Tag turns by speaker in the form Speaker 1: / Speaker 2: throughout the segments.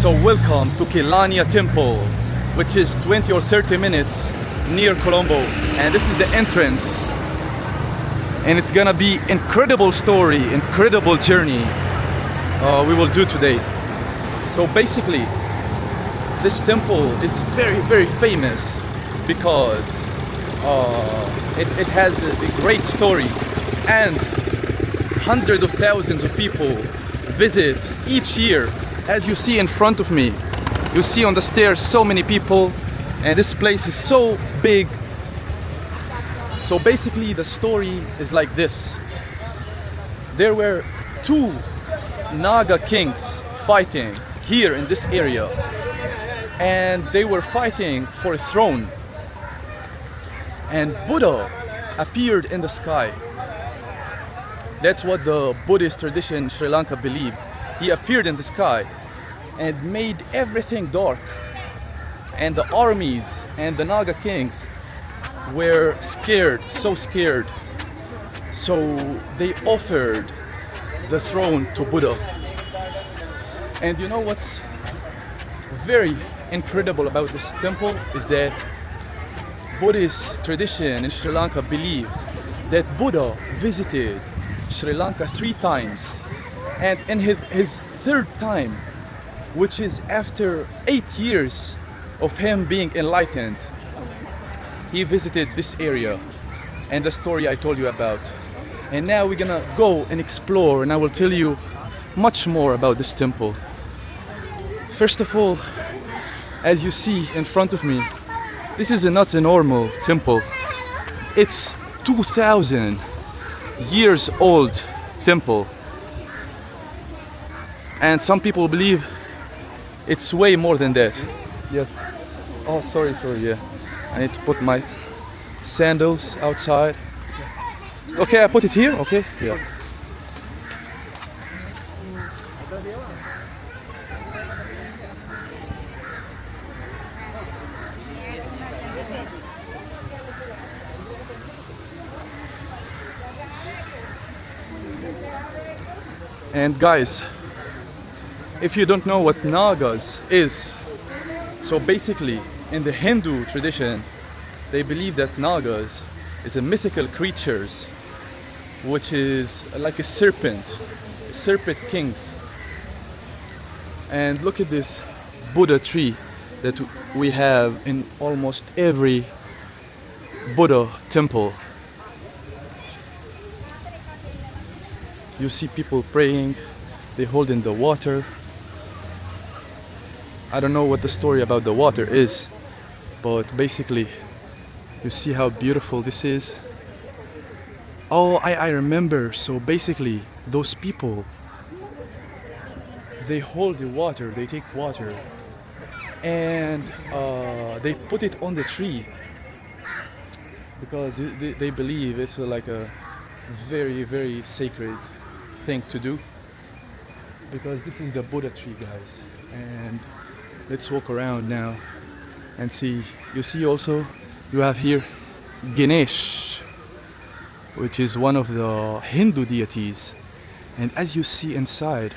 Speaker 1: So welcome to Kelaniya Temple, which is 20 or 30 minutes near Colombo, and this is the entrance. And it's gonna be incredible story, incredible journey we will do today. So basically, this temple is very famous because it has a great story, and hundreds of thousands of people visit each year. As you see in front of me, you see on the stairs so many people, and this place is so big. So basically the story is like this. There were two Nāga Kings fighting here in this area, and they were fighting for a throne, and Buddha appeared in the sky. That's what the Buddhist tradition in Sri Lanka believed. He appeared in the sky and made everything dark, and the armies and the Nāga Kings were scared, so scared. So they offered the throne to Buddha. And you know what's very incredible about this temple is that Buddhist tradition in Sri Lanka believed that Buddha visited Sri Lanka 3 times, and in his third time, which is after 8 years of him being enlightened, he visited this area and the story I told you about. And now we're gonna go and explore, and I will tell you much more about this temple. First of all, as you see in front of me, this is not a normal temple. It's 2000 years old temple, and some people believe it's way more than that. Yes. Oh, sorry, yeah. I need to put my sandals outside. Okay, I put it here? Okay? Yeah. And guys, if you don't know what Nagas is, so basically in the Hindu tradition, they believe that Nagas is a mythical creatures, which is like a serpent kings. And look at this Buddha tree that we have in almost every Buddha temple. You see people praying, they hold in the water. I don't know what the story about the water is, but basically you see how beautiful this is. Oh, I remember. So basically those people, they hold the water, they take water, and they put it on the tree because they believe it's like a very sacred thing to do, because this is the Buddha tree, guys. And let's walk around now and see. You see also you have here Ganesh, which is one of the Hindu deities. And as you see inside,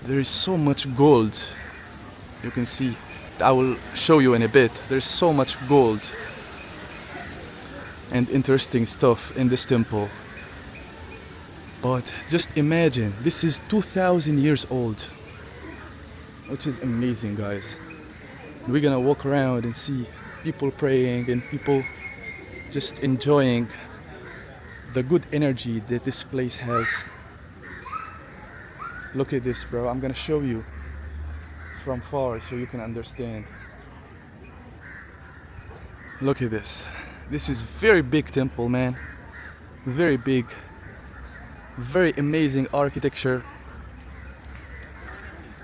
Speaker 1: there is so much gold. You can see, I will show you in a bit. There's so much gold and interesting stuff in this temple. But just imagine, this is 2000 years old, which is amazing, guys. We're gonna walk around and see people praying and people just enjoying the good energy that this place has. Look at this, bro. I'm gonna show you from far so you can understand. Look at this. This is very big temple, man. Very big. Very amazing architecture.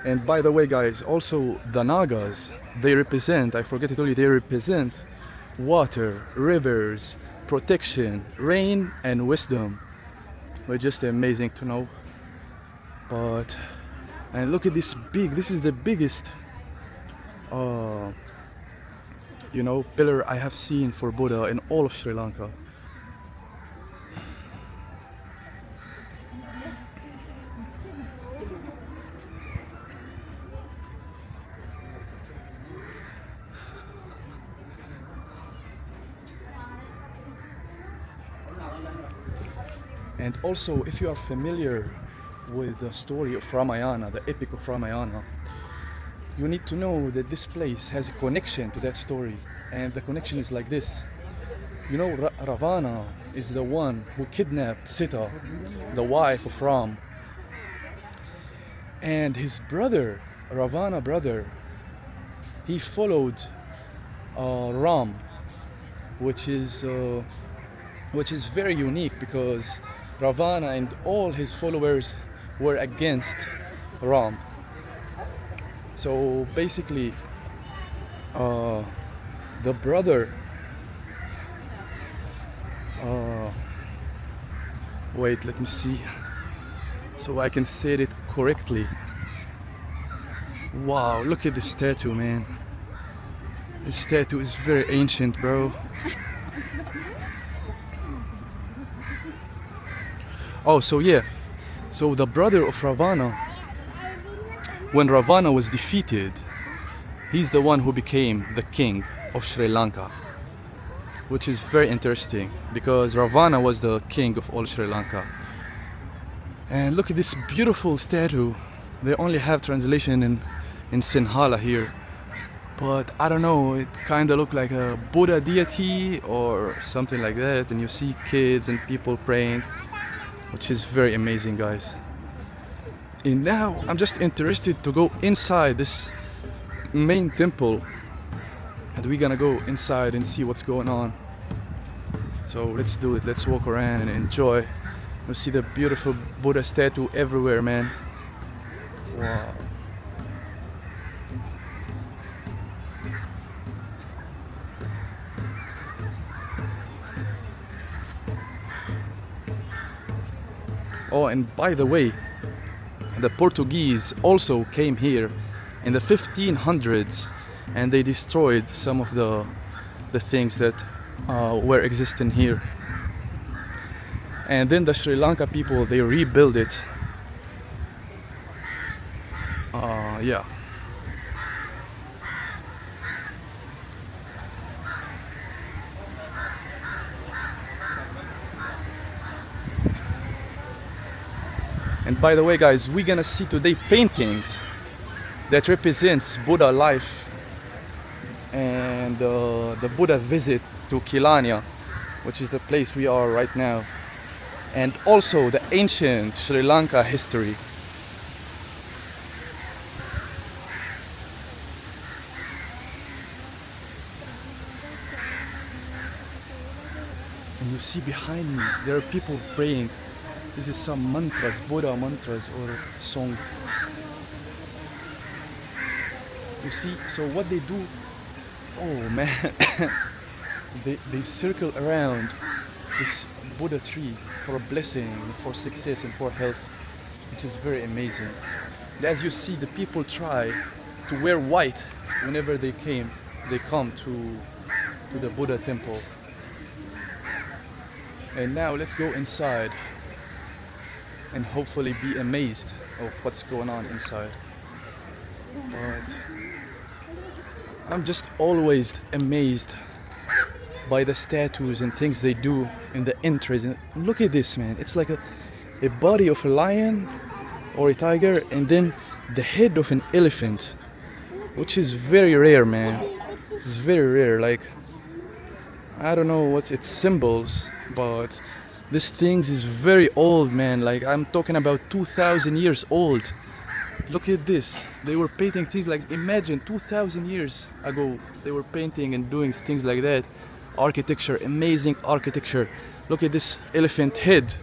Speaker 1: And by the way, guys, also the Nagas, they represent, I forget to tell you, they represent water, rivers, protection, rain, and wisdom. But just amazing to know. But, and look at this big, this is the biggest pillar I have seen for Buddha in all of Sri Lanka. And also, if you are familiar with the story of Ramayana, the epic of Ramayana, you need to know that this place has a connection to that story. And the connection is like this. You know, Ravana is the one who kidnapped Sita, the wife of Ram. And his brother, Ravana brother, he followed Ram, which is very unique because Ravana and all his followers were against Ram. So basically, the brother, wait, let me see, so I can say it correctly. Wow, look at this statue, man. This statue is very ancient, bro. Oh, so yeah. So the brother of Ravana, when Ravana was defeated, he's the one who became the king of Sri Lanka. Which is very interesting because Ravana was the king of all Sri Lanka. And look at this beautiful statue. They only have translation in Sinhala here. But I don't know, it kind of looked like a Buddha deity or something like that. And you see kids and people praying, which is very amazing, guys. And now I'm just interested to go inside this main temple. And we're gonna go inside and see what's going on. So let's do it. Let's walk around and enjoy. You see the beautiful Buddha statue everywhere, man. Wow. Oh, and by the way, the Portuguese also came here in the 1500s and they destroyed some of the things that were existing here. And then the Sri Lanka people, they rebuilt it. Yeah. And by the way, guys, we're gonna see today paintings that represents Buddha life and the Buddha visit to Kelaniya, which is the place we are right now, and also the ancient Sri Lanka history. And you see behind me, there are people praying. This is some mantras, Buddha mantras or songs. You see, so what they do, oh man, they circle around this Buddha tree for a blessing, for success and for health, which is very amazing. And as you see, the people try to wear white whenever they come to the Buddha temple. And now let's go inside and hopefully be amazed of what's going on inside. But I'm just always amazed by the statues and things they do in the entrance. And look at this, man. It's like a body of a lion or a tiger and then the head of an elephant, which is very rare, man. It's very rare. Like, I don't know what its symbols, but this thing is very old, man. Like, I'm talking about 2,000 years old. Look at this. They were painting things like, imagine 2,000 years ago, they were painting and doing things like that. Architecture, amazing architecture. Look at this elephant head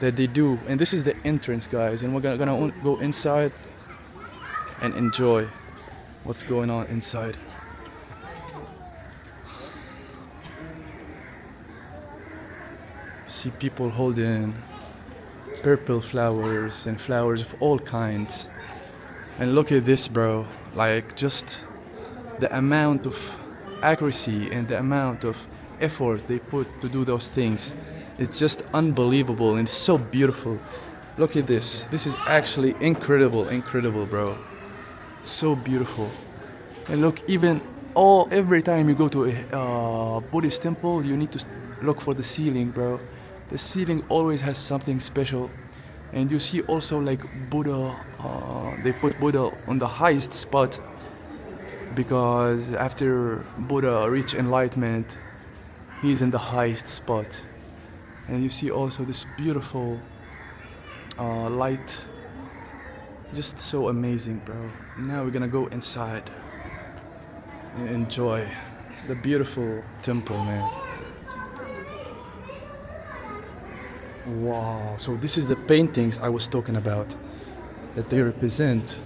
Speaker 1: that they do. And this is the entrance, guys. And we're gonna go inside and enjoy what's going on inside. See people holding purple flowers and flowers of all kinds. And look at this, bro. Like, just the amount of accuracy and the amount of effort they put to do those things. It's just unbelievable and so beautiful. Look at this. This is actually incredible, bro. So beautiful. And look, every time you go to a Buddhist temple, you need to look for the ceiling, bro. The ceiling always has something special. And you see also like Buddha, they put Buddha on the highest spot because after Buddha reached enlightenment, he's in the highest spot. And you see also this beautiful light, just so amazing, bro. Now we're gonna go inside and enjoy the beautiful temple, man. Wow, so this is the paintings I was talking about, that they represent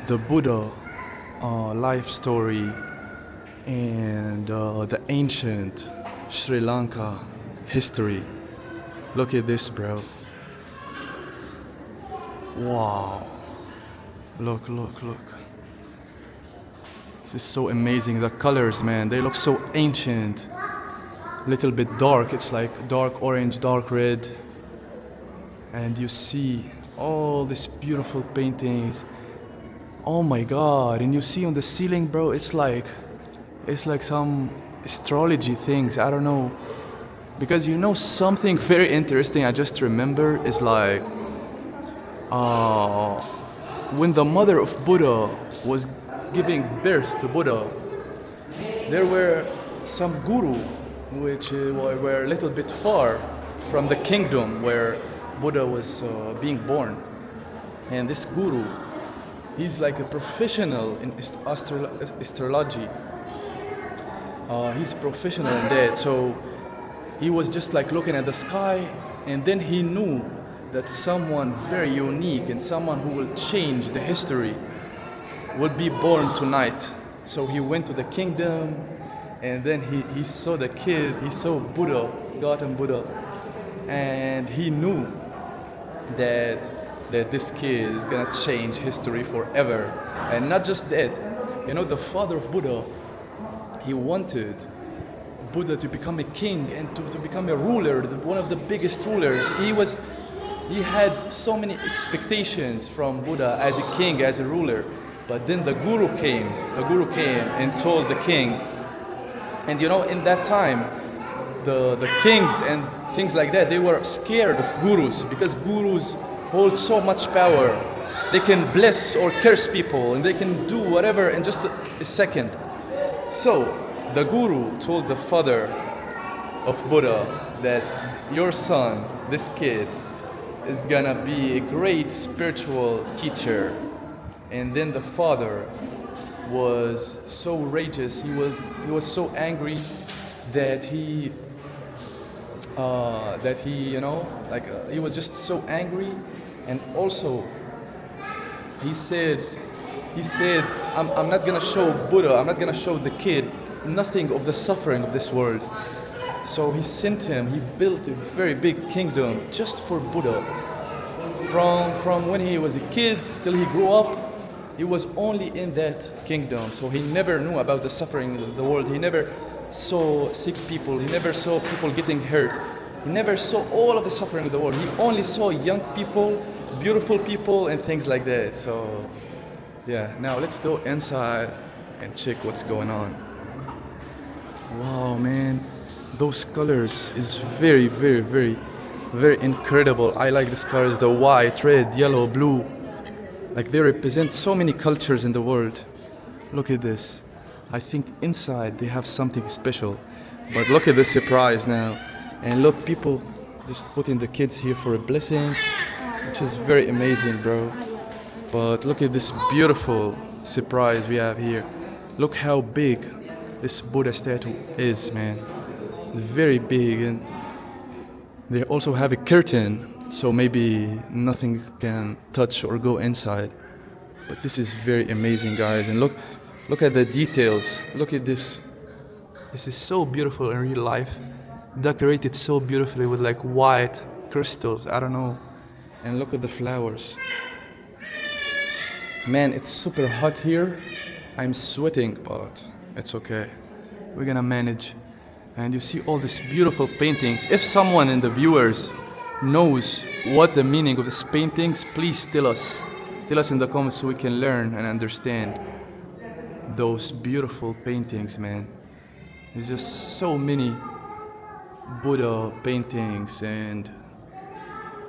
Speaker 1: the Buddha life story and the ancient Sri Lanka history. Look at this, bro. Wow. Look, look, look. This is so amazing. The colors, man, they look so ancient. Little bit dark. It's like dark orange, dark red. And you see all these beautiful paintings. Oh my God. And you see on the ceiling, bro, it's like some astrology things. I don't know. Because you know something very interesting I just remember is like when the mother of Buddha was giving birth to Buddha, there were some guru which were a little bit far from the kingdom where Buddha was being born. And this guru, he's like a professional in astrology. He's a professional in that. So he was just like looking at the sky, and then he knew that someone very unique and someone who will change the history will be born tonight. So he went to the kingdom, and then he saw the kid, he saw Buddha, Gautam Buddha, and he knew that this kid is gonna change history forever. And not just that, you know, the father of Buddha, he wanted Buddha to become a king and to become a ruler, one of the biggest rulers. He had so many expectations from Buddha as a king, as a ruler. But then the guru came and told the king. And you know, in that time, the kings and things like that, they were scared of gurus because gurus hold so much power. They can bless or curse people, and they can do whatever in just a second. So the guru told the father of Buddha that your son, this kid, is gonna be a great spiritual teacher. And then the father was so rageous, he was so angry that he you know, like he was just so angry. And also he said I'm not gonna show Buddha, I'm not gonna show the kid nothing of the suffering of this world. So he sent him, he built a very big kingdom just for Buddha. From when he was a kid till he grew up, he was only in that kingdom. So he never knew about the suffering of the world. He never saw sick people. He never saw people getting hurt. He never saw all of the suffering of the world. He only saw young people, beautiful people, and things like that. So yeah, now let's go inside and check what's going on. Wow, man, those colors is very, very, very, very incredible. I like these colors, the white, red, yellow, blue. Like they represent so many cultures in the world. Look at this. I think inside they have something special. But look at this surprise now. And look, people just putting the kids here for a blessing, which is very amazing, bro. But look at this beautiful surprise we have here. Look how big this Buddha statue is, man. Very big. And they also have a curtain, so maybe nothing can touch or go inside. But this is very amazing, guys. And look at the details. Look at this. This is so beautiful in real life. Decorated so beautifully with like white crystals. I don't know. And look at the flowers. Man, it's super hot here. I'm sweating, but it's okay. We're gonna manage. And you see all these beautiful paintings. If someone in the viewers knows what the meaning of these paintings, please tell us. Tell us in the comments so we can learn and understand those beautiful paintings, man. There's just so many Buddha paintings and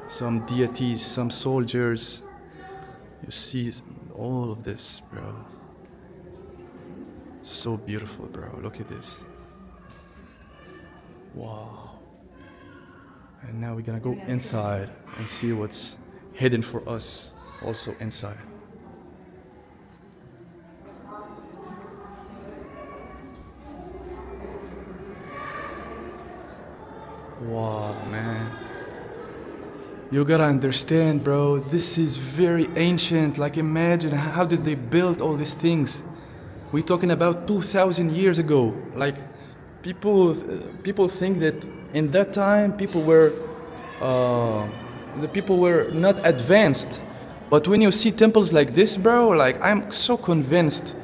Speaker 1: some deities, some soldiers. You see all of this, bro. So beautiful, bro. Look at this. Wow. And now we're gonna go inside and see what's hidden for us also inside. Wow, man. You gotta understand, bro. This is very ancient. Like, imagine how did they build all these things? We're talking about 2,000 years ago. Like, people think that in that time the people were not advanced. But when you see temples like this, bro, like I'm so convinced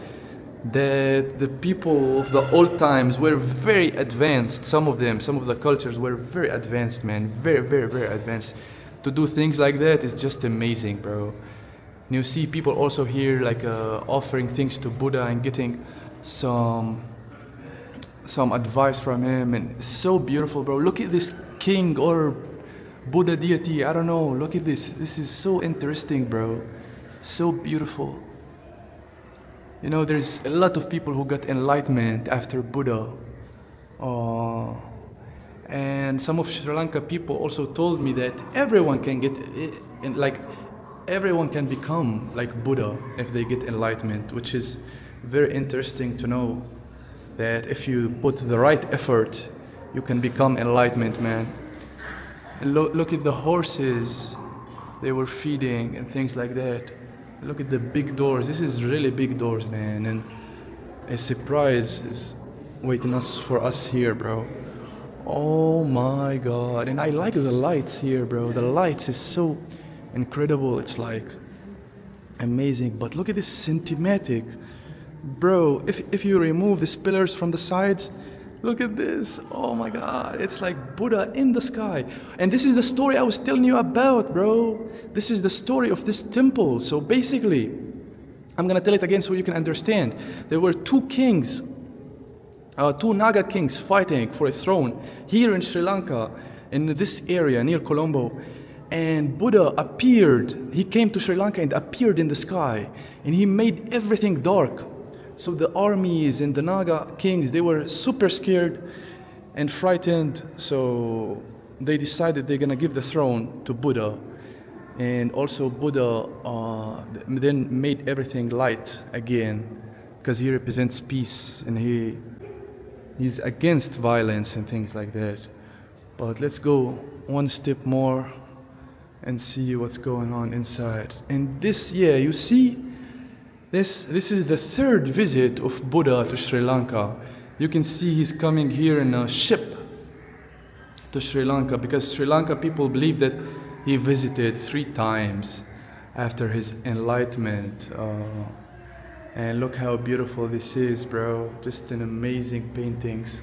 Speaker 1: that the people of the old times were very advanced. Some of the cultures were very advanced, man. Very, very, very advanced. To do things like that is just amazing, bro. And you see people also here like offering things to Buddha and getting some advice from him, and it's so beautiful, bro. Look at this king or Buddha deity, I don't know. Look at this. This is so interesting, bro. So beautiful. You know, there's a lot of people who got enlightenment after Buddha. And some of Sri Lanka people also told me that everyone can get, like, everyone can become like Buddha if they get enlightenment, which is very interesting to know that if you put the right effort, you can become enlightenment, man. And look at the horses they were feeding and things like that. Look at the big doors. This is really big doors, man. And a surprise is waiting for us here, bro. Oh my God. And I like the lights here, bro. The lights is so incredible. It's like amazing. But look at this cinematic. Bro, if you remove these pillars from the sides, look at this. Oh my God. It's like Buddha in the sky. And this is the story I was telling you about, bro. This is the story of this temple. So basically, I'm going to tell it again so you can understand. There were two kings, two Nāga Kings fighting for a throne here in Sri Lanka, in this area near Colombo. And Buddha appeared. He came to Sri Lanka and appeared in the sky. And he made everything dark. So the armies and the Nāga Kings, they were super scared and frightened. So they decided they're going to give the throne to Buddha. And also Buddha then made everything light again, because he represents peace and he's against violence and things like that. But let's go one step more and see what's going on inside. And this, yeah, you see, this is the third visit of Buddha to Sri Lanka. You can see he's coming here in a ship to Sri Lanka, because Sri Lanka people believe that he visited 3 times after his enlightenment. And look how beautiful this is, bro. Just an amazing paintings.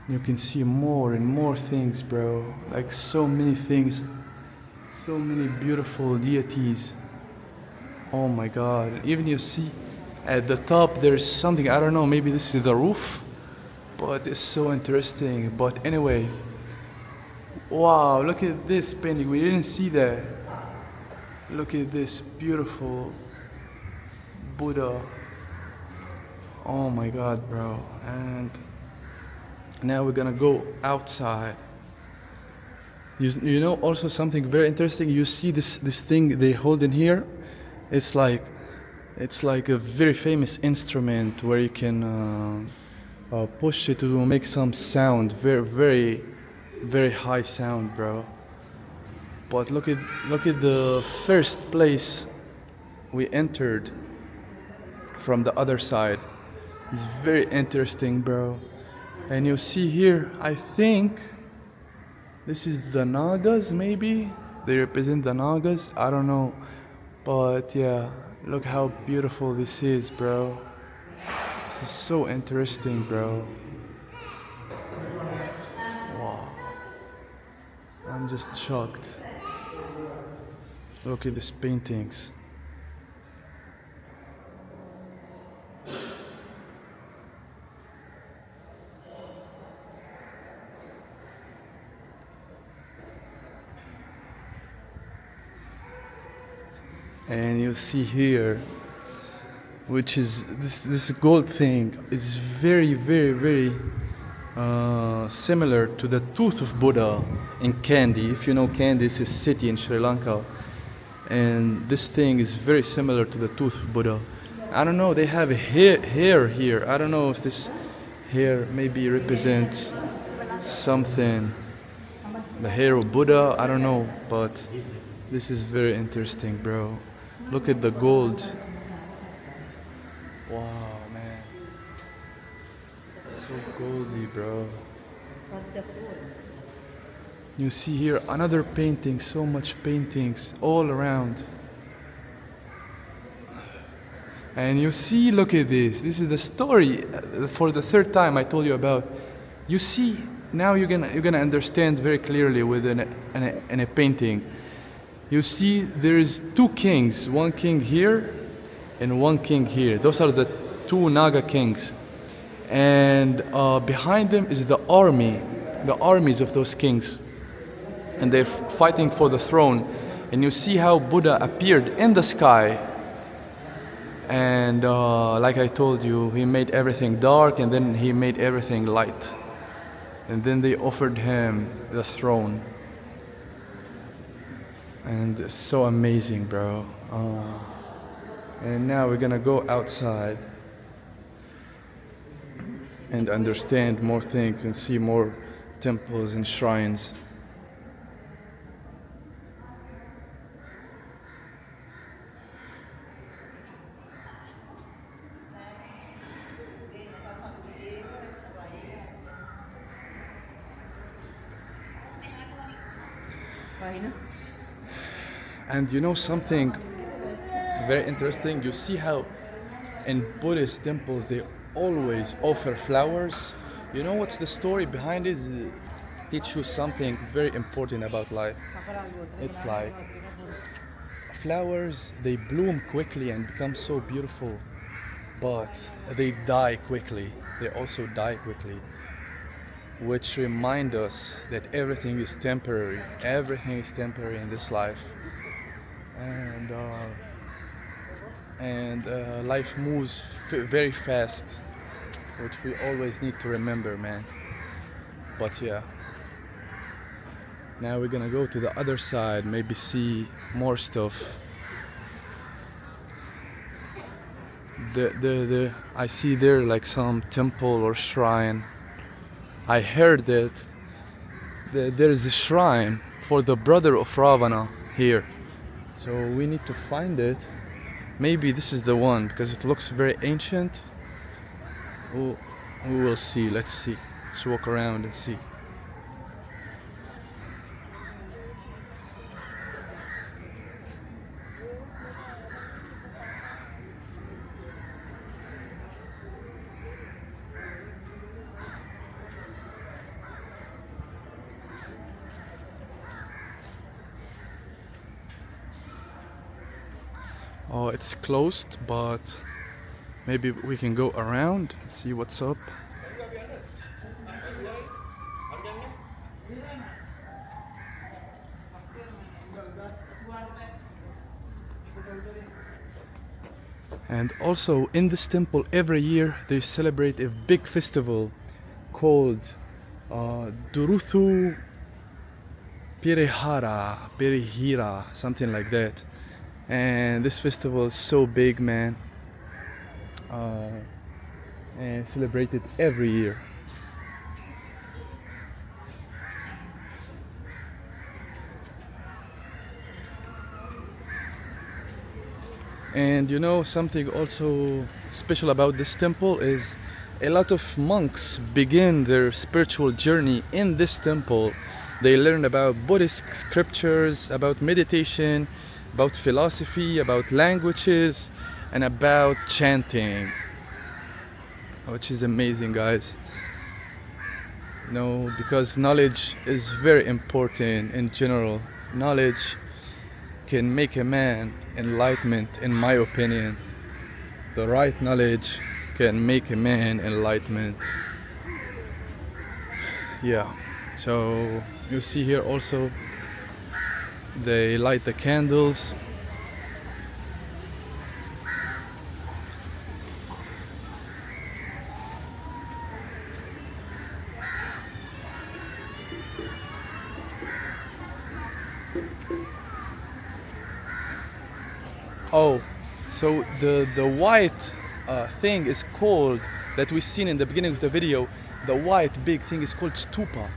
Speaker 1: You can see more and more things, bro. Like so many things. So many beautiful deities. Oh my God. Even you see at the top there's something, I don't know, maybe this is the roof, but it's so interesting. But anyway, wow, look at this painting. We didn't see that. Look at this beautiful Buddha. Oh my God, bro. And now we're gonna go outside. You know also something very interesting. You see this thing they hold in here. It's like a very famous instrument where you can push it to make some sound. Very, very, very high sound, bro. But look at the first place we entered from the other side. It's very interesting, bro. And you see here, I think this is the Nagas, maybe? They represent the Nagas, I don't know. But yeah, look how beautiful this is, bro. This is so interesting, bro. Wow. I'm just shocked. Look at these paintings. And you see here, which is this gold thing is very similar to the tooth of Buddha in Kandy. If you know Kandy, it's a city in Sri Lanka, and this thing is very similar to the tooth of Buddha. I don't know, they have a hair here. I don't know if this hair maybe represents something, the hair of Buddha, I don't know, but this is very interesting, bro. Look at the gold. Wow, man. So goldy, bro. You see here another painting, so much paintings all around. And you see, look at this. This is the story for the third time I told you about. You see, now you're gonna understand very clearly within a painting. You see, there is two kings, one king here and one king here. Those are the two Nāga Kings. And behind them is the armies of those kings. And they're fighting for the throne. And you see how Buddha appeared in the sky. And like I told you, he made everything dark and then he made everything light. And then they offered him the throne. And it's so amazing, bro. And now we're gonna go outside and understand more things and see more temples and shrines. And you know something very interesting? You see how in Buddhist temples they always offer flowers. You know what's the story behind it? It teaches you something very important about life. It's like flowers, they bloom quickly and become so beautiful, but they die quickly. They also die quickly, which remind us that everything is temporary. Everything is temporary in this life. And life moves very fast, which we always need to remember, man. But yeah, now we're gonna go to the other side, maybe see more stuff. I see there like some temple or shrine. I heard that there is a shrine for the brother of Ravana here. So we need to find it. Maybe this is the one because it looks very ancient. We will see. Let's see. Let's walk around and see. Oh, it's closed, but maybe we can go around, see what's up. And also in this temple every year they celebrate a big festival called Duruthu Pirihira, something like that. And this festival is so big, man, and celebrated every year. And you know something also special about this temple is a lot of monks begin their spiritual journey in this temple. They learn about Buddhist scriptures, about meditation, about philosophy, about languages, and about chanting, which is amazing, guys. No, because knowledge is very important in general. Knowledge can make a man enlightenment, in my opinion. The right knowledge can make a man enlightenment. Yeah, so you see here also they light the candles Oh, so the white thing is called, that we seen in the beginning of the video, the white big thing is called stupa.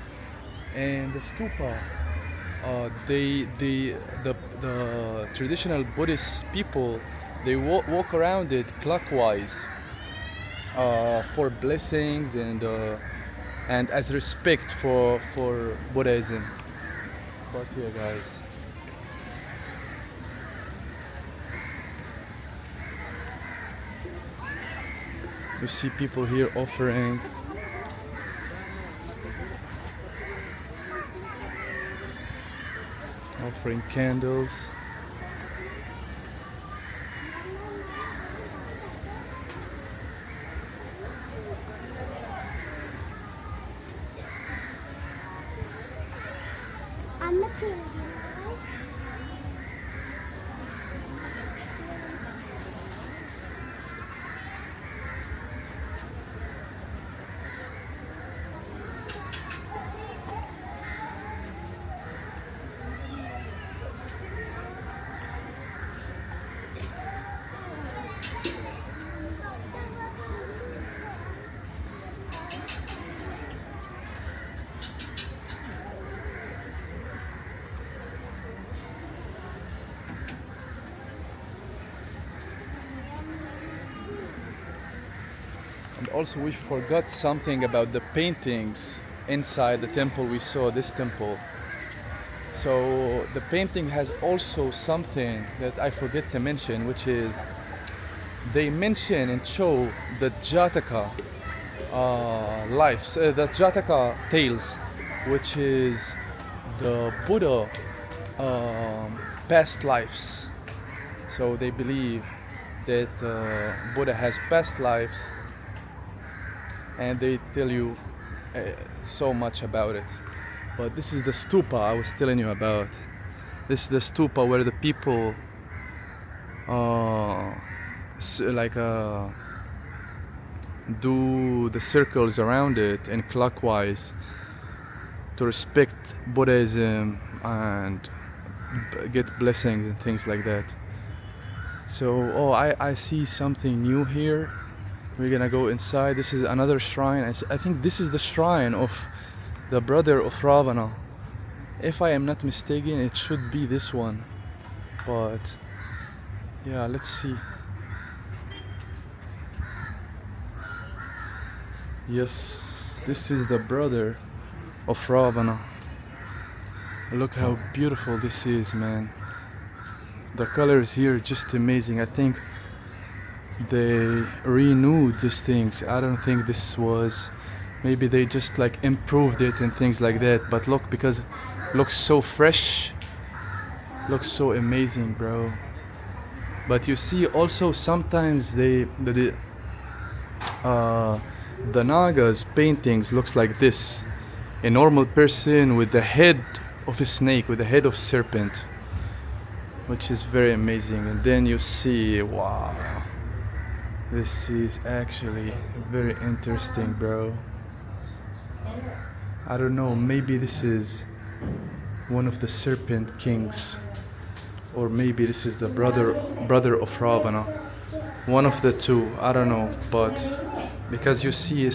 Speaker 1: And the stupa, the traditional Buddhist people, they walk around it clockwise for blessings and as respect for Buddhism. But here, guys, you see people here offering candles.
Speaker 2: I'm not sure.
Speaker 1: And also we forgot something about the paintings inside the temple. We saw this temple. So the painting has also something that I forget to mention, which is they mention and show the Jataka lives, the Jataka tales, which is the Buddha past lives. So they believe that Buddha has past lives, and they tell you so much about it. But this is the stupa I was telling you about. This is the stupa where the people do the circles around it and clockwise to respect Buddhism and get blessings and things like that. So I see something new here. We're gonna go inside. This is another shrine. I think this is the shrine of the brother of Ravana. If I am not mistaken, it should be this one. But yeah, let's see. Yes, this is the brother of Ravana. Look how beautiful this is, man. The colors here are just amazing. I think they renewed these things. I don't think this was, maybe they just like improved it and things like that. But look, because it looks so fresh, looks so amazing, bro. But you see also sometimes the Naga's paintings looks like this, a normal person with the head of a snake, with the head of serpent, which is very amazing. And then you see, wow, this is actually very interesting, bro. I don't know, maybe this is one of the serpent kings, or maybe this is the brother of Ravana. One of the two, I don't know. But because you see a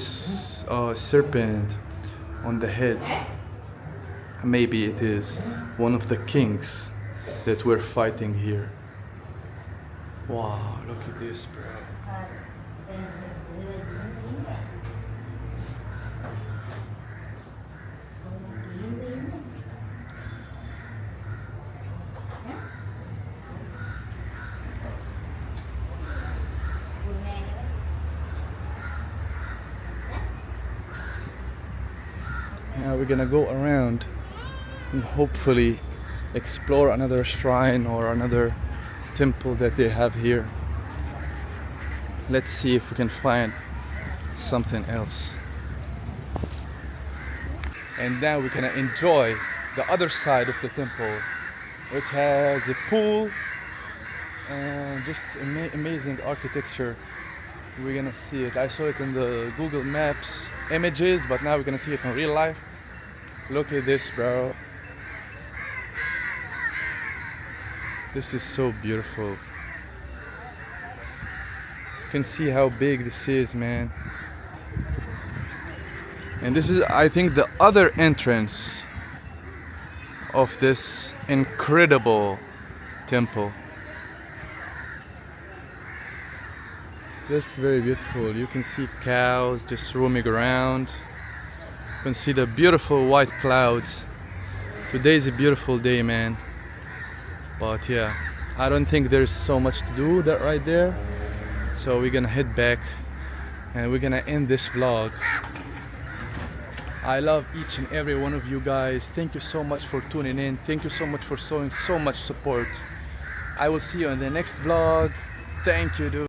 Speaker 1: serpent on the head, maybe it is one of the kings that we're fighting here. Wow, look at this, bro. Now we're gonna go around and hopefully explore another shrine or another temple that they have here. Let's see if we can find something else. And now we're gonna enjoy the other side of the temple, which has a pool and just amazing architecture. We're gonna see it. I saw it in the Google Maps images, but now we're gonna see it in real life. Look at this, bro. This is so beautiful. can see how big this is, man. And this is, I think, the other entrance of this incredible temple. Just very beautiful. You can see cows just roaming around. You can see the beautiful white clouds. Today is a beautiful day, man. But yeah, I don't think there's so much to do that right there. So we're gonna head back and we're gonna end this vlog. I love each and every one of you guys. Thank you so much for tuning in. Thank you so much for showing so much support. I will see you in the next vlog. Thank you, dude.